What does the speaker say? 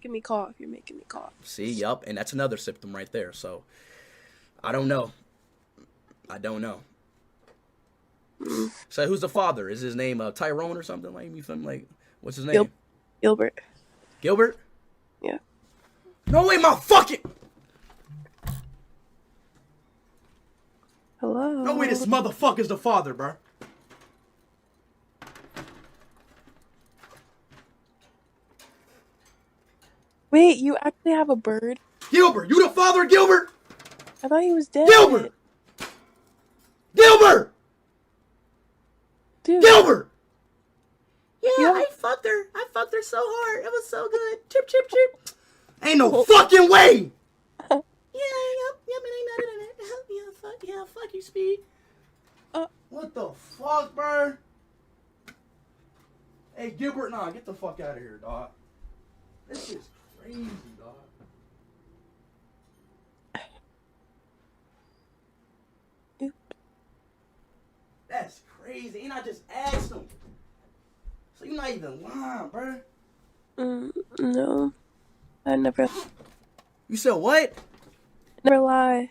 Give me cough. You're making me cough. See, yup, and that's another symptom right there. So, I don't know. I don't know. So, who's the father? Is his name Tyrone or something? Like, you feel me? Like, what's his name? Gilbert. Gilbert? Yeah. No way, my fucking. Hello. No way, this motherfucker's the father, bro. Wait, you actually have a bird? Gilbert, you the father, Gilbert? I thought he was dead. Gilbert! Gilbert! Dude. Gilbert! Yeah, Yeah. I fucked her. I fucked her so hard. It was so good. Chip, chip, chip. Ain't no fucking way. Yeah, fuck you, Speed. What the fuck, bro? Hey, Gilbert, nah, get the fuck out of here, dog. This shit's crazy, dog. That's crazy. And I just asked him. So you're not even lying, bro. No. I never You said what? lie.